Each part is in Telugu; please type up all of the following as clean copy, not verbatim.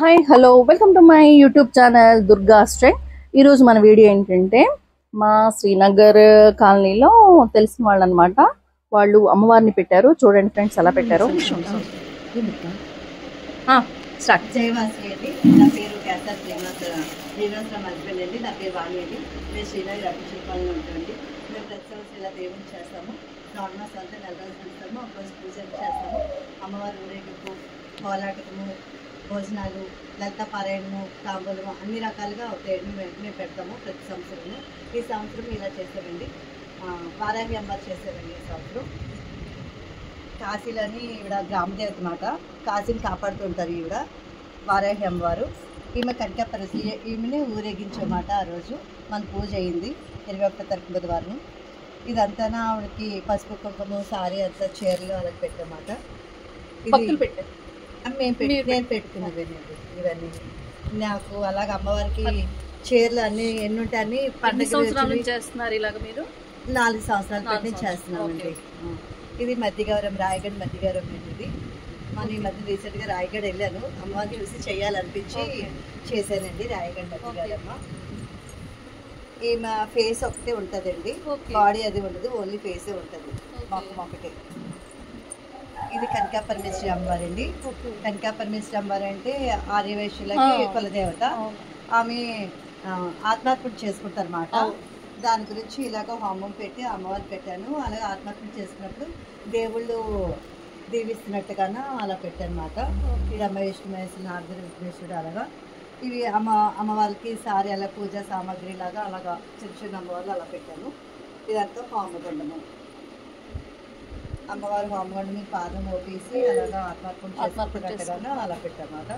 Hi hello welcome to my YouTube channel Durga strength. ఈరోజు మన వీడియో ఏంటంటే మా శ్రీనగర్ కాలనీలో తెలిసిన వాళ్ళు అనమాట. వాళ్ళు అమ్మవారిని పెట్టారు. చూడండి ఫ్రెండ్స్ ఎలా పెట్టారు. జయవాసి అండి. నా పేరు క్యాసర్ శ్రీనివాసరావు హస్బెండ్ అండి. నా పేరు వాణి అండి. నేను శ్రీనగర్ అభిషేకాలను ఉంటుంది. మేము ప్రతి సంవత్సరం ఇలా దేవుని చేస్తాము. నార్మల్ సంవత్సరం నెల రోజులు చేస్తాము. ఒక రోజు పూజలు చేస్తాము. అమ్మవారి ఊరేగింపు, కోలాటము, భోజనాలు, లలిత పారాయణము, తాంబూలము అన్ని రకాలుగా మేము పెడతాము ప్రతి సంవత్సరము. ఈ సంవత్సరం ఇలా చేసామండి. వారాహి అమ్మవారు చేసామండి ఈ సంవత్సరం. కాశీలోని ఈవిడ గ్రామదేవత మాట. కాశీని కాపాడుతుంటారు ఈవిడ వారాహి అమ్మవారు. ఈమె కనకపరసి ఈమెని ఊరేగించమాట. ఆ రోజు మన పూజ అయింది 21వ తారీఖు బుధవారం. ఇదంతా ఆవిడకి పసుపు కుంకుమ సారీ అంతా చీరలు అలా పెట్టామాట. నేను పెట్టుకున్నవేనండి ఇవన్నీ. నాకు అలాగ అమ్మవారికి చీరలు అన్ని ఎన్ని ఉంటాయని పండుగ చేస్తున్నారు. ఇలాగ మీరు 4 సంవత్సరాల పెట్టి చేస్తున్నామండి. ఇది మధ్యగౌరం, రాయగఢ్ మధ్యగౌరం అండి. ఇది మన ఈ మధ్య రీసెంట్గా రాయగఢ్ వెళ్ళాను. అమ్మవారిని చూసి చేయాలనిపించి చేశానండి రాయగఢ్ మధ్యగౌరమ్మ. ఈమె ఫేస్ ఒకటే ఉంటుందండి, బాడీ అది ఉండదు, ఓన్లీ ఫేసే ఉంటుంది, మొక్కం ఒకటే. ఇది కనకా పరమేశ్వరి అమ్మవారు అండి. కనకా పరమేశ్వరి అమ్మవారు అంటే ఆర్యవైశ్యులకి కులదేవత. ఆమె ఆత్మార్పణ చేసుకుంటారు అన్నమాట. దాని గురించి ఇలాగ హోమం పెట్టి అమ్మవారు పెట్టాను. అలాగే ఆత్మహత్య చేసుకున్నప్పుడు దేవుళ్ళు దీవిస్తున్నట్టుగానే అలా పెట్టానమాట. ఇది అమ్మ విష్ణుమహేశ్వరి, నారదుడు, విఘ్నేశ్వరుడు అలాగా. ఇవి అమ్మవారికి సారీ అలా పూజా సామాగ్రి లాగా అలాగా చిన్న చిన్న అమ్మవార్లు అలా పెట్టాను. ఇదంతా హోమగుండము. అమ్మవారు హోమగుండం మీద పాదం ఓపేసి అలాగా ఆత్మహత్య చేసుకున్నట్టుగానే అలా పెట్టానమాట.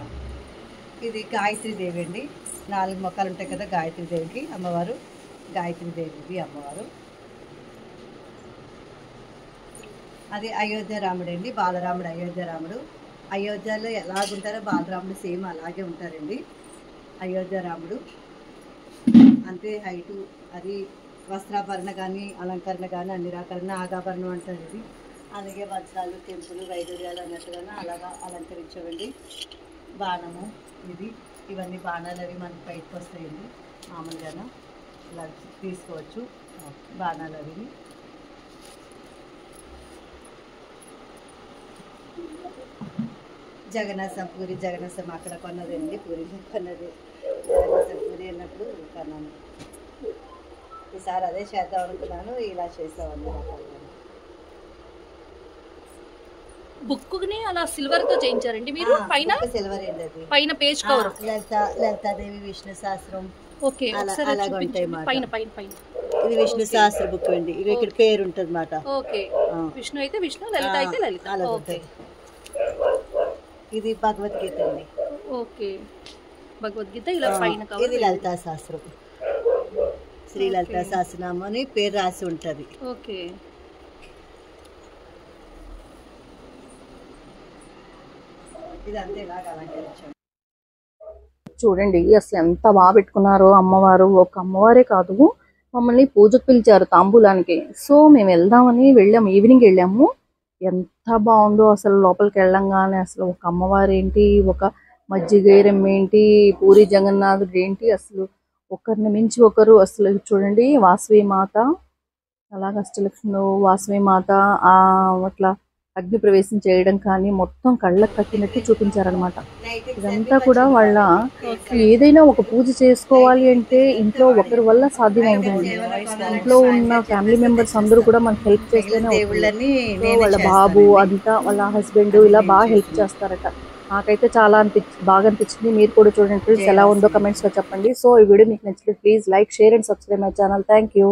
ఇది గాయత్రి దేవి అండి. 4 మొక్కలు ఉంటాయి కదా గాయత్రి దేవికి అమ్మవారు. గాయత్రి దేవి అమ్మవారు. అది అయోధ్య రాముడు అండి. బాలరాముడు అయోధ్య రాముడు. అయోధ్యలో ఎలాగుంటారో బాలరాముడు సేమ్ అలాగే ఉంటారండి. అయోధ్య రాముడు అంతే హైటు. అది వస్త్రాభరణ కానీ అలంకరణ కానీ అన్ని రకాల ఆగాభరణం అంటారు ఇది. అలాగే వజ్రాలు, తెంపులు, వైడూర్యాలు అన్నట్టుగానే అలాగా అలంకరించవండి. బాణము ఇది. ఇవన్నీ బాణాలు అవి మనకి బయటకు వస్తాయండి. మామూలుగానే ఇలా తీసుకోవచ్చు బాణాలు అవి. జగన్నాథం పూరి, జగన్నాథం అక్కడ కొన్నదండి. పూరిలో కొన్నది జగన్నాథం పూరి అన్నప్పుడు కొన్నాను. ఈసారి అదే చేద్దాం అనుకున్నాను. ఇలా చేసామండి. బుక్కుని అలా సిల్వర్ తో చేయించారండి మీరు. పైన సిల్వర్ అండి. అది పైన పేజ్ కవర్ లలితాదేవి విష్ణు సహస్రం ఓకే అలాగ ఉంటాయి. పైన పైన పైన ఇది విష్ణు సహస్ర బుక్ అండి. ఇవి ఇక్కడ పేరు ఉంటుంది అన్నమాట. ఓకే. విష్ణు అయితే విష్ణు, లలిత అయితే లలిత. అలా ఉంటాయి. ఇది భగవద్గీత అండి. ఓకే. భగవద్గీత ఇలా పైన కవర్. ఇది లలితా సహస్రం. శ్రీ లలితా సహస్రనామం అని పేరు రాసి ఉంటుంది. ఓకే. ఇదంతా ఇలాగ అలంకరించాం. చూడండి అసలు ఎంత బాగా పెట్టుకున్నారో అమ్మవారు. ఒక అమ్మవారే కాదు, మమ్మల్ని పూజకు పిలిచారు తాంబూలానికి. సో మేము వెళ్ళాము. ఈవినింగ్ వెళ్ళాము. ఎంత బాగుందో అసలు. లోపలికి వెళ్ళంగానే అసలు ఒక అమ్మవారు ఏంటి, ఒక మజ్జిగైరం ఏంటి, పూరి జగన్నాథుడు ఏంటి, అసలు ఒకరిని మించి ఒకరు. అసలు చూడండి వాసవి మాత, అలాగే అష్టలక్ష్మి వాసవి మాత అట్లా అగ్ని ప్రవేశం చేయడం కానీ మొత్తం కళ్ళకు కట్టినట్టు చూపించారనమాట. ఇదంతా కూడా వాళ్ళ ఏదైనా ఒక పూజ చేసుకోవాలి అంటే ఇంట్లో ఒకరి వల్ల సాధ్యమవుతుంది. ఇంట్లో ఉన్న ఫ్యామిలీ మెంబర్స్ అందరూ కూడా మనకు హెల్ప్ చేస్తేనే అవుతుంది. వాళ్ళ బాబు అంతా, వాళ్ళ హస్బెండ్ ఇలా బాగా హెల్ప్ చేస్తారట. నాకైతే చాలా బాగా అనిపించింది. మీరు కూడా చూడండి ఫ్రెండ్స్, ఎలా ఉందో కమెంట్స్ లో చెప్పండి. సో ఈ వీడియో మీకు నచ్చితే please like, share and subscribe my channel. Thank you.